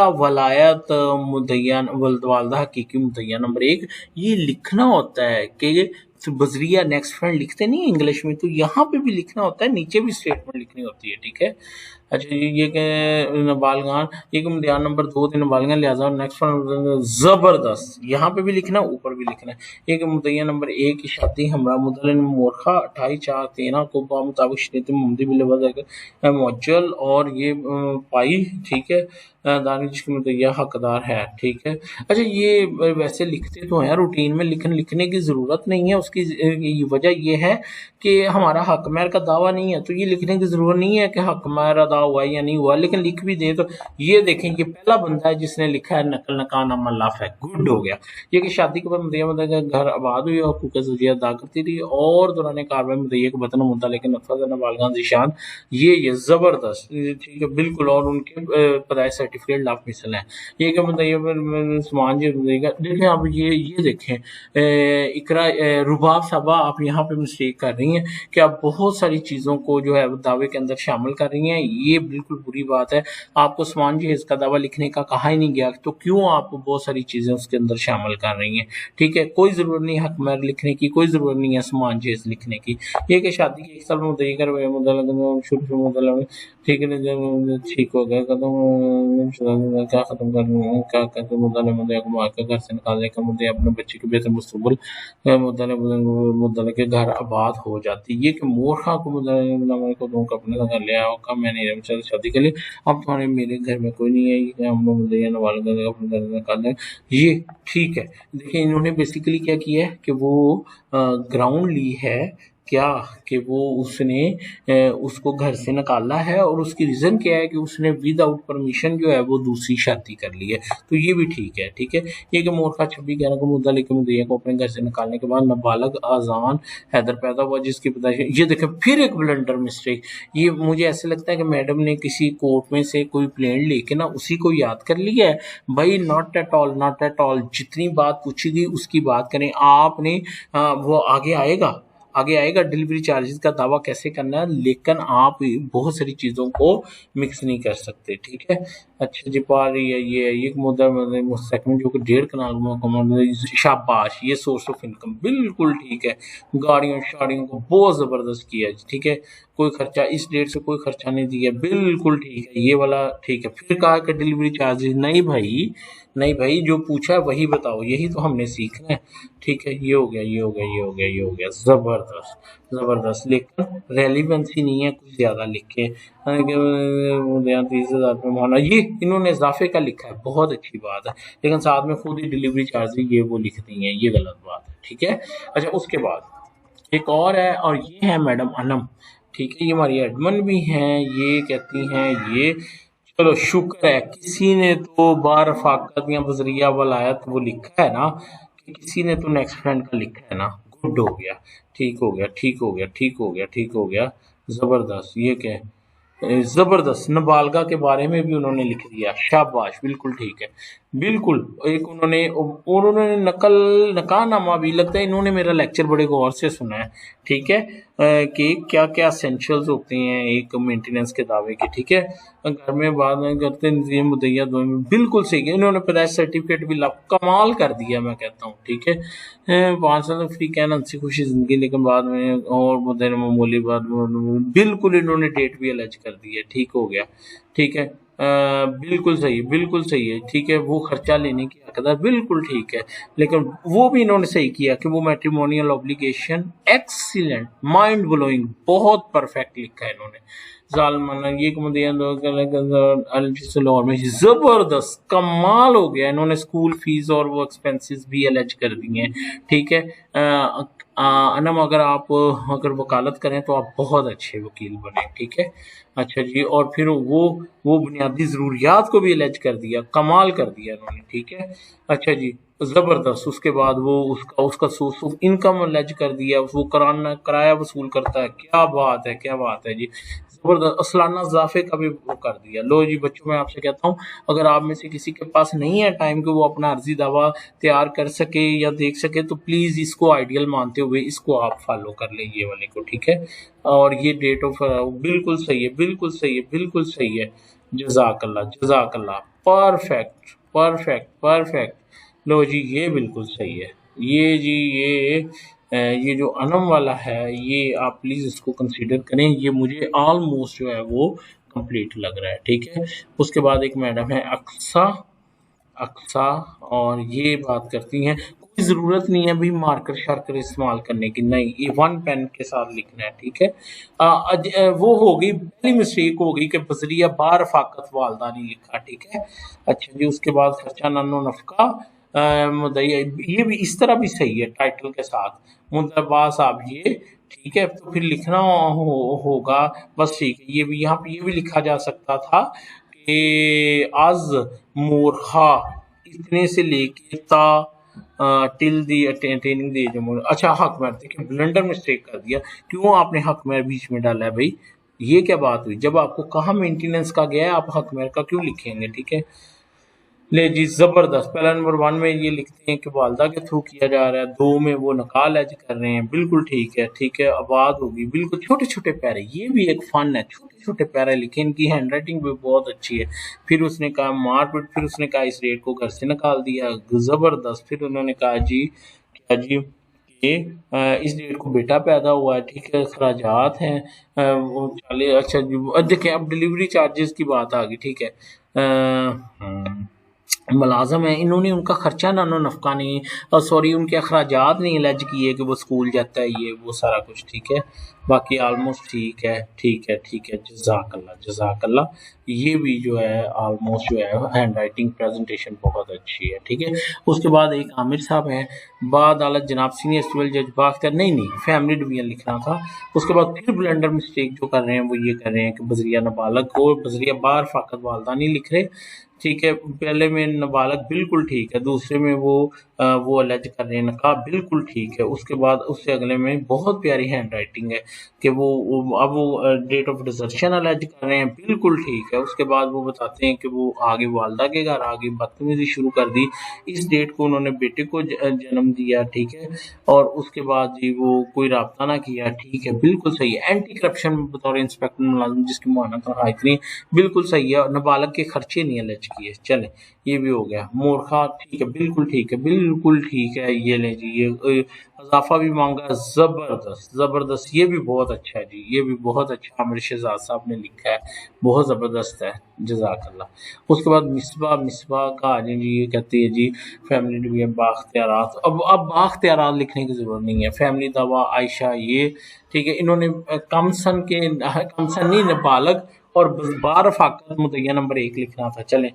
Speaker 1: वलायत मुद्दइया वालदा हकीकी मुद्दइया नंबर 1, ये लिखना होता है कि तो बजरिया नेक्स्ट फ्रेंड लिखते नहीं इंग्लिश में, तो यहाँ पे भी लिखना होता है, नीचे भी स्टेटमेंट लिखनी होती है, ठीक है। अच्छा जी, ये के नाबालगान, एक इम्तिहान नंबर 2 थे नाबालगान लिहाजा, और नेक्स्ट वन ज़बरदस्त, यहाँ पे भी लिखना है, ऊपर भी लिखना है। एक मुद्दइया नंबर 1 की शादी हमरा मुदल्लिन मोरखा 28/4/13 को मुताबिक शरीयत मोहम्मदी बिल मुअज्जल, और ये पाई, ठीक है, दानिश की मुद्दइया हकदार है, ठीक है। अच्छा, ये वैसे लिखते तो हैं रूटीन में, लेकिन लिखने की ज़रूरत नहीं है। उसकी वजह ये है कि हमारा हक महर का दावा नहीं है, तो ये लिखने की ज़रूरत नहीं है कि हक महर अदा हुआ या नहीं हुआ, लेकिन लिख भी दे तो ये देखें, ये पहला बंदा है जिसने लिखा है नकल नकान अमल्लाफ है, गुड हो गया। ये कि शादी के बाद मुद्दइया मुद्दई घर आबाद हुई और हकूक़ ज़ौजियत अदा करती रही, और दौरान कार्रवाई मुद्दइया के वतन मुतअल्लिक़ नफ़ज़ नाबालगान ज़ीशान, ये ज़बरदस्त, ठीक है, बिल्कुल। और उनके पैदाइश सर्टिफिकेट लाभ मिसल है। ये कि मुद्दइया पर समान जी देखें, आप ये देखें, इकरा रुबाब साहबा, आप यहाँ पे मिस्टेक कर रही हैं कि आप बहुत सारी चीज़ों को जो है दावे के अंदर शामिल कर रही हैं, ये बिल्कुल बुरी बात है। आपको उस्मान जहेज़ का दावा लिखने का कहा ही नहीं गया, तो क्यों आप बहुत सारी चीज़ें उसके अंदर शामिल कर रही हैं, ठीक है। कोई ज़रूरत नहीं हक महर लिखने की, कोई ज़रूरत नहीं है उस्मान जहेज़ लिखने की। ये कि शादी के 1 साल मुद्दई कर शुरू ठीक है, ठीक हो गया कदम, क्या ख़त्म कर, क्या कहते हैं, मुद्दे को मार कर घर से निकालने का, मुद्दे अपने बच्चे के बेहतर मुस्तकबिल, मुद्दे के घर आबाद हो जाती। ये कि मोरखा को मुद्दे को तुम अपने साथ ले आओ, कब मैंने शादी के लिए, अब तुम्हारे मेरे घर में कोई नहीं है, ये हम मुद्दे नवाल अपने घर से निकाल दें, ये ठीक है। देखिए, इन्होंने बेसिकली क्या किया है कि वो ग्राउंड ली है, क्या कि वो उसने उसको घर से निकाला है, और उसकी रीज़न क्या है कि उसने विदाउट परमिशन जो है वो दूसरी शादी कर ली है, तो ये भी ठीक है, ठीक है। ये कि मोरखा 26/11 को मुद्दा लेकर मुद्दइया को अपने घर से निकालने के बाद नाबालग आज़ान हैदर पैदा हुआ, जिसकी पैदाइश, ये देखें फिर एक ब्लंडर मिस्टेक। ये मुझे ऐसे लगता है कि मैडम ने किसी कोर्ट में से कोई प्लेन लेके ना उसी को याद कर लिया है। भाई not at all, not at all, जितनी बात पूछी गई उसकी बात करें आपने। वो आगे आएगा डिलीवरी चार्जेस का दावा कैसे करना है, लेकिन आप बहुत सारी चीज़ों को मिक्स नहीं कर सकते, ठीक है। अच्छा जी, पा रही है ये मुद्दा सेकंड जो कि 1.5 कनाल, शाबाश, ये सोर्स ऑफ इनकम बिल्कुल ठीक है। गाड़ियों शाड़ियों को बहुत ज़बरदस्त किया है, ठीक है। कोई खर्चा इस डेट से कोई खर्चा नहीं दिया, बिल्कुल ठीक है, ये वाला ठीक है। फिर कहा कि डिलीवरी चार्जेस, नहीं भाई, नहीं भाई, जो पूछा है वही बताओ, यही तो हमने सीखना है, ठीक है। ये हो गया, ये हो गया, ये हो गया, ये हो गया, ज़बरदस्त ज़बरदस्त, लेकिन रेलिवेंसी नहीं है कुछ ज़्यादा लिख के, 30,000 में माना, ये इन्होंने इजाफे का लिखा है, बहुत अच्छी बात है, लेकिन साथ में खुद ही डिलीवरी चार्ज ये वो लिखती हैं, ये गलत बात है, ठीक है। अच्छा, उसके बाद एक और है, और ये है मैडम अनम, ठीक है, ये हमारी एडमन भी हैं, ये कहती हैं, ये चलो शुक्र है किसी ने तो बारफाकत या बजरिया वलायत वो लिखा है ना, कि किसी ने तो नेक्स्ट फ्रेंड का लिखा है ना, गुड हो गया, ठीक हो गया, ठीक हो गया, ठीक हो गया, ठीक हो गया, ज़बरदस्त। ये क्या है, ज़बरदस्त, नाबालगा के बारे में भी उन्होंने लिख दिया, शाबाश, बिल्कुल ठीक है, बिल्कुल। एक उन्होंने नकानामा भी, लगता है इन्होंने मेरा लेक्चर बड़े गौर से सुना है, ठीक है, कि क्या क्या एसेंशियल्स होते हैं एक मेंटेनेंस के दावे के, ठीक है। घर में बाद में करते नज़ीम मुदैया दो में, बिल्कुल सही है। इन्होंने पैदाइश सर्टिफिकेट भी कमाल कर दिया, मैं कहता हूँ, ठीक है। 5 साल फ्री कहना हंसी खुशी ज़िंदगी, लेकिन बाद में और मुद्दे मामूली बात, बिल्कुल इन्होंने डेट भी अलग कर दी है, ठीक हो गया, ठीक है। बिल्कुल सही है, बिल्कुल सही है, ठीक है। वो खर्चा लेने की हकदार, बिल्कुल ठीक है, लेकिन वो भी इन्होंने सही किया कि वो matrimonial obligation, excellent, mind blowing, बहुत परफेक्ट लिखा है इन्होंने। जालमाना ये लाहौर में ज़बरदस्त, कमाल हो गया, इन्होंने स्कूल फीस और वो एक्सपेंसेस भी अलग कर दिए हैं, ठीक है। अनम, अगर वकालत करें तो आप बहुत अच्छे वकील बने, ठीक है। अच्छा जी, और फिर वो बुनियादी ज़रूरियात को भी अलग कर दिया, कमाल कर दिया इन्होंने, ठीक है। अच्छा जी, ज़बरदस्त। उसके बाद वो उसका सोर्स ऑफ इनकम अलग कर दिया, वो किराया वसूल करता है, क्या बात है, क्या बात है जी, ज़बरदस्त। असलाना इजाफे का भी वो कर दिया। लो जी बच्चों, मैं आपसे कहता हूँ, अगर आप में से किसी के पास नहीं है टाइम कि वो अपना अर्जी दावा तैयार कर सके या देख सके, तो प्लीज़ इसको आइडियल मानते हुए इसको आप फॉलो कर लें, ये वाले को, ठीक है। और ये डेट ऑफ बिल्कुल सही है, बिल्कुल सही है, बिल्कुल सही है, जज़ाकल्लाह, जज़ाकल्लाह, परफेक्ट, परफेक्ट, परफेक्ट। लो जी, ये बिल्कुल सही है, ये जी, ये जो अनम वाला है, ये आप प्लीज़ इसको कंसीडर करें, ये मुझे ऑलमोस्ट जो है वो कंप्लीट लग रहा है, ठीक है। उसके बाद एक मैडम है अक्सा, अक्सा, और ये बात करती हैं कोई ज़रूरत नहीं है भी मार्कर शार्कर इस्तेमाल करने की, नहीं, ये वन पेन के साथ लिखना है, ठीक है। वो हो गई पहली मिस्टेक, हो गई कि बजरिया बार फाकत वालदा नहीं लिखा, ठीक है। अच्छा जी, उसके बाद खर्चा नानो नफका मुद्दई, ये भी इस तरह भी सही है टाइटल के साथ, मुद्दबा साहब ये, ठीक है। तो फिर लिखना होगा, बस ठीक है। ये भी यहाँ पे ये भी लिखा जा सकता था कि आज मूर्खा इतने से लेके ता टिल दी अटेनिंग दी जो, अच्छा हक मैर, देखिए ब्लंडर मिस्टेक कर दिया, क्यों आपने हक मैर बीच में डाला है भाई, ये क्या बात हुई, जब आपको कहा मेंटेनेंस का गया है आप हक मैर का क्यों लिखेंगे, ठीक है। ले जी ज़बरदस्त, पहला नंबर 1 में ये लिखते हैं कि वालदा के थ्रू किया जा रहा है, 2 में वो नकाल एज कर रहे हैं, बिल्कुल ठीक है, ठीक है। आबाद होगी, बिल्कुल छोटे छोटे पैरे, ये भी एक फन है, छोटे छोटे पैरे लिखे, इनकी हैंड राइटिंग भी बहुत अच्छी है। फिर उसने कहा मारपीट, फिर उसने कहा इस रेट को घर से निकाल दिया, ज़बरदस्त। फिर उन्होंने कहा जी क्या जी कि इस डेट को बेटा पैदा हुआ है, ठीक है, अखराजात हैं वो चले, अच्छा जी देखिए अब डिलीवरी चार्जेस की बात आ गई, ठीक है। मुलाज़म है, इन्होंने उनका खर्चा नानो नफ़का नहीं, सॉरी उनके अखराजात नहीं अलर्ज किए कि वो स्कूल जाता है, ये वो सारा कुछ, ठीक है। बाकी आलमोस्ट ठीक है, ठीक है, ठीक है, जज़ाकल्लाह जज़ाकल्लाह। ये भी जो है आलमोस्ट जो है हैंड राइटिंग प्रेजेंटेशन बहुत अच्छी है, ठीक है। उसके बाद एक आमिर साहब हैं, बादालत जनाब सीनियर सिविल जज बाख्तर, नहीं फैमिली डिवीजन लिखना था। उसके बाद फिर ब्लेंडर मिस्टेक जो कर रहे हैं वो ये कर रहे हैं कि बजरिया नाबालग को बजरिया बार फाकत वालदा नहीं लिख रहे, ठीक है। पहले में नाबालग बिल्कुल ठीक है, दूसरे में वो अलर्ज कर रहे हैं नकाब, बिल्कुल ठीक है। उसके बाद उससे अगले में बहुत प्यारी हैंड राइटिंग है कि अब वो डेट ऑफ डिसर्शन अलर्ज कर रहे हैं, बिल्कुल ठीक है। उसके बाद वो बताते हैं कि वो आगे वालदा के घर आगे बदतमीजी शुरू कर दी, इस डेट को उन्होंने बेटे को जन्म दिया, ठीक है। और उसके बाद जी वो कोई राब्ता ना किया, ठीक है, बिल्कुल सही है। एंटी करप्शन में बतौर इंस्पेक्टर मुलाजिम जिसकी मुआयना तनख्वाह इतनी, बिल्कुल सही है। और नाबालग के खर्चे नहीं अलर्ज किए, चले ये भी हो गया। मूर्खा ठीक है, बिल्कुल ठीक है, बिल्कुल ठीक है। ये ले जी, ये इजाफा भी मांगा, जबरदस्त जबरदस्त, ये भी बहुत अच्छा है जी, ये भी बहुत अच्छा आमिर शहजाद साहब ने लिखा है, बहुत जबरदस्त है, जज़ाकल्लाह। उसके बाद मिसबा, मिसबा का आ जी, ये कहती है जी फैमिली डिवीजन बाख्तियारात, अब बाख्तियारात लिखने की जरूरत नहीं है, फैमिली दावा आयशा ये, ठीक है। इन्होंने कमसन नहीं नाबालग और बार फाकत मुतय्या नंबर 1 लिखना था, चले।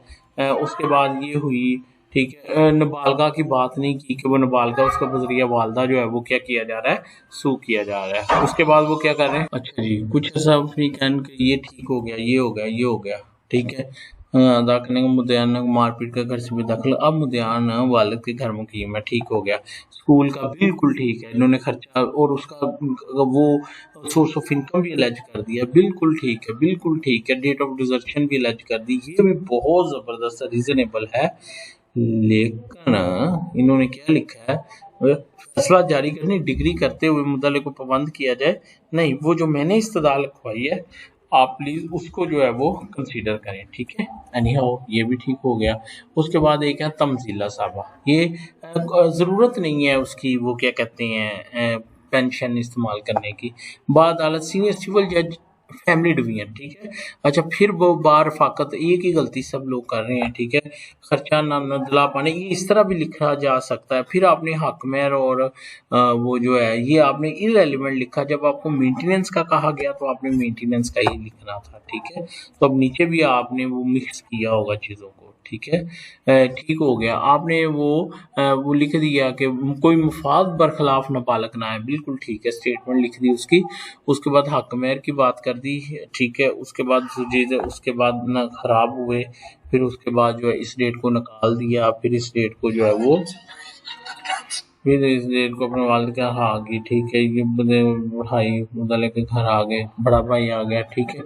Speaker 1: उसके बाद ये हुई, ठीक है। नाबालगा की बात नहीं की कि वो नाबालगा, उसका बजरिया वालदा जो है वो क्या किया जा रहा है, सू किया जा रहा है। उसके बाद वो क्या कर रहे हैं, अच्छा जी कुछ ऐसा वीकेंड ये ठीक हो गया, ये हो गया, ये हो गया, ठीक है। अदा करने का मुद्यान मारपीट का घर से भी दाखिल, अब मुद्यान वालिद के घर मुकीम है, ठीक हो गया। स्कूल का बिल्कुल ठीक है, इन्होंने खर्चा और उसका वो सोर्स ऑफ इनकम भी अलर्ज कर दिया, बिल्कुल ठीक है, बिल्कुल ठीक है। डेट ऑफ डिजर्शन भी अलर्ज कर दी, ये भी बहुत ज़बरदस्त रीजनेबल है। लेकिन इन्होंने क्या लिखा है, फैसला जारी करने डिग्री करते हुए मुद्दे को पाबंद किया जाए, नहीं, वो जो मैंने इस्तदाल लिखवाई है आप प्लीज उसको जो है वो कंसीडर करें, ठीक है। एनी हाउ ये भी ठीक हो गया। उसके बाद एक है तमजीला साहबा, ये ज़रूरत नहीं है उसकी, वो क्या कहते हैं पेंशन इस्तेमाल करने की। बाद अदालत सीनियर सिविल जज फैमिली डिवीजन, ठीक है। अच्छा फिर वो बार फाकत, एक ही गलती सब लोग कर रहे हैं, ठीक है। खर्चा ना दिला पाने, ये इस तरह भी लिखा जा सकता है। फिर आपने हकमेर और वो जो है ये आपने इररेलेवेंट लिखा, जब आपको मेंटेनेंस का कहा गया तो आपने मेंटेनेंस का ही लिखना था, ठीक है। तो अब नीचे भी आपने वो मिक्स किया होगा चीज़ों को, ठीक है। ठीक हो गया। आपने वो लिख दिया कि कोई मुफाद बरखिलाफ नाबालग ना है, बिल्कुल ठीक है, स्टेटमेंट लिख दी उसकी। उसके बाद हकमेर की बात कर दी, ठीक है। उसके बाद उसके बाद ना खराब हुए, फिर उसके बाद जो है इस डेट को निकाल दिया, फिर इस डेट को जो है वो फिर इस डेट को अपने वालिद के यहाँ आ गई, ठीक है। ये भाई मुदल्ले के घर आ गए, बड़ा भाई आ गया, ठीक है।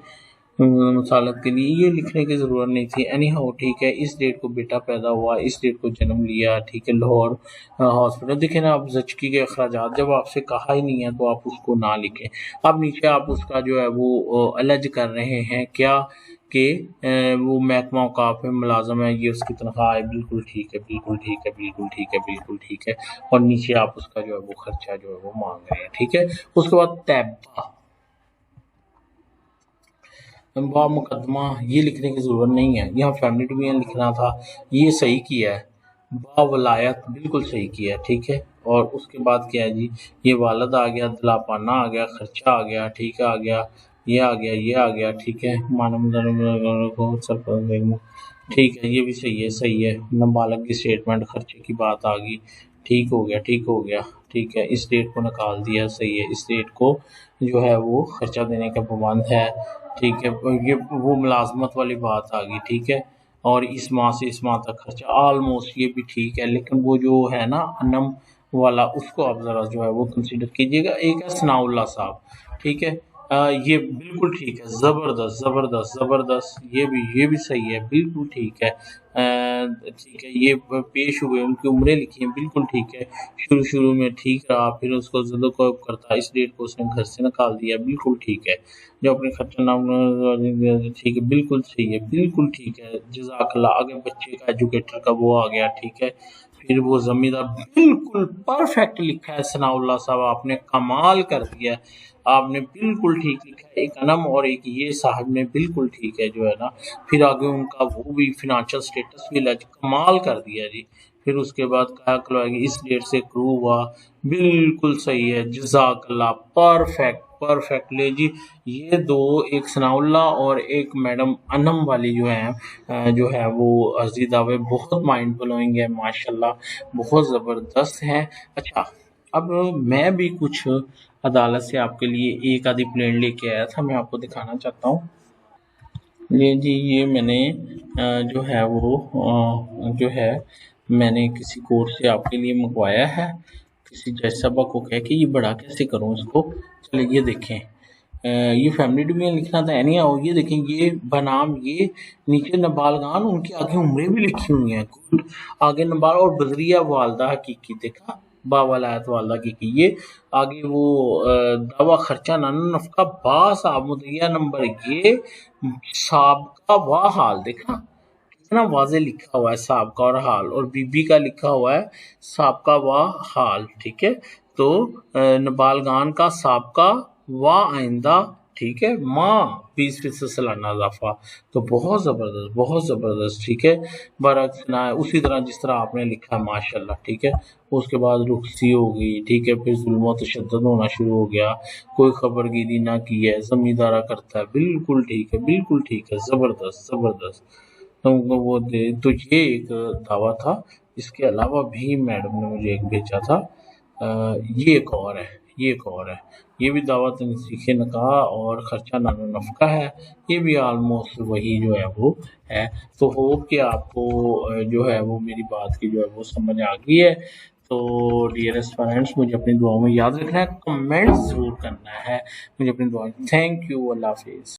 Speaker 1: मसालत के लिए ये लिखने की ज़रूरत नहीं थी। एनी हाउ ठीक है, इस डेट को बेटा पैदा हुआ, इस डेट को जन्म लिया, ठीक है। लाहौर हॉस्पिटल, देखें ना आप जचकी के अखराजात जब आपसे कहा ही नहीं है तो आप उसको ना लिखें। अब नीचे आप उसका जो है वो अलर्ज कर रहे हैं क्या कि वो महकमा औकाफ में मुलाजम है, ये उसकी तनख्वाह है, बिल्कुल ठीक है, बिल्कुल ठीक है, बिल्कुल ठीक है, बिल्कुल ठीक है। और नीचे आप उसका जो है वो खर्चा जो है वो मांग रहे हैं, ठीक है। उसके बाद तैबा, बा मुकदमा ये लिखने की ज़रूरत नहीं है, यहाँ फैमिली डिवीज़न लिखना था, ये सही किया है। बा वलायत बिल्कुल सही किया है, ठीक है। और उसके बाद क्या है जी, ये वालद आ गया, दलापाना आ गया, खर्चा आ गया, ठीक है, आ गया, ये आ गया, ये आ गया, ठीक है। ठीक है, ये भी सही है। नाबालग की स्टेटमेंट खर्चे की बात आ गई, ठीक हो गया, ठीक हो गया, ठीक है। इस डेट को निकाल दिया, सही है। इस डेट को जो है वो खर्चा देने का पाबंद है, ठीक है। ये वो मुलाजमत वाली बात आ गई, ठीक है। और इस माह से इस माह तक खर्चा ऑलमोस्ट ये भी ठीक है, लेकिन वो जो है ना अनम वाला, उसको आप ज़रा जो है वो कंसीडर कीजिएगा। एक है सनाउल्लाह साहब, ठीक है। ये बिल्कुल ठीक है, ज़बरदस्त ज़बरदस्त ज़बरदस्त, ये भी सही है, बिल्कुल ठीक है। ठीक है, ये पेश हुए, उनकी उम्रें लिखी हैं, बिल्कुल ठीक है। शुरू शुरू में ठीक रहा, फिर उसको ज़द करता, इस डेट को उसने घर से निकाल दिया, बिल्कुल ठीक है। जो अपने खर्चा नाम ठीक है, बिल्कुल सही है, बिल्कुल ठीक है, जज़ाकल्लाह। आगे बच्चे का एजुकेटर का वो आ गया, ठीक है। फिर वो ज़मींदार, बिल्कुल परफेक्ट लिखा है सनाउल्लाह साहब, आपने कमाल कर दिया है। आपने बिल्कुल ठीक लिखा है, एक अनम और एक ये साहब ने बिल्कुल ठीक है जो है ना। फिर आगे उनका वो भी फिनेंशियल स्टेटस भी कमाल कर दिया जी। फिर उसके बाद क्या करवाएगी, इस डेट से क्रू हुआ, बिल्कुल सही है, जज़ाकल्लाह, परफेक्ट परफेक्ट। ले जी, ये दो, एक सनाउल्लाह और एक मैडम अनम वाली जो है जो है वो अर्जी दावे बहुत माइंड ब्लोइंग है, माशाल्लाह, बहुत ज़बरदस्त है। अच्छा, अब मैं भी कुछ अदालत से आपके लिए एक आधी प्लेन लेके आया था, मैं आपको दिखाना चाहता हूँ। ये जी, ये मैंने जो है वो जो है मैंने किसी कोर्ट से आपके लिए मंगवाया है। किसी जज साहबा को कह के ये बड़ा कैसे करूँ इसको। चलिए ये देखें, ये फैमिली डिवीजन लिखना था एनी हाउ। ये देखें, ये बनाम ये नीचे नाबालगान, उनकी आगे उम्रें भी लिखी हुई हैं, गुड। आगे नाबाल और बदरिया वालदा हकीकी, देखा, बावलायत वालदा हकीकी। ये आगे वो दावा खर्चा नाना नफका बा साहब मुदैया नंबर, ये साहब वाह हाल, देखा कितना वाज़े लिखा हुआ है, साहब का और हाल, और बीबी का लिखा हुआ है साहब का वाह हाल, ठीक है। तो नाबालगान का साहब का वाह आइंदा, ठीक है, माँ 20% सालाना इजाफा। तो बहुत ज़बरदस्त, बहुत ज़बरदस्त, ठीक है। बरअक्स ना है, उसी तरह जिस तरह आपने लिखा है, माशाल्लाह, ठीक है। उसके बाद रुखसी हो गई, ठीक है। फिर जुल्म व तशद्दुद होना शुरू हो गया, कोई खबरगिरी ना की है, ज़मींदारा करता है, बिल्कुल ठीक है, बिल्कुल ठीक है, ज़बरदस्त ज़बरदस्त। तो वो दे, तो ये एक दावा था। इसके अलावा भी मैडम ने मुझे एक भेजा था, ये एक और है, ये एक और है। ये भी दावत सीखे निकाह और खर्चा नानो नफका है, ये भी ऑलमोस्ट वही जो है वो है। तो होप कि आपको जो है वो मेरी बात की जो है वो समझ आ गई है। तो डियरेस्ट फ्रेंड्स, मुझे अपनी दुआओं में याद रखना है, कमेंट ज़रूर करना है मुझे अपनी दुआ। थैंक यू, अल्लाह हाफिज़।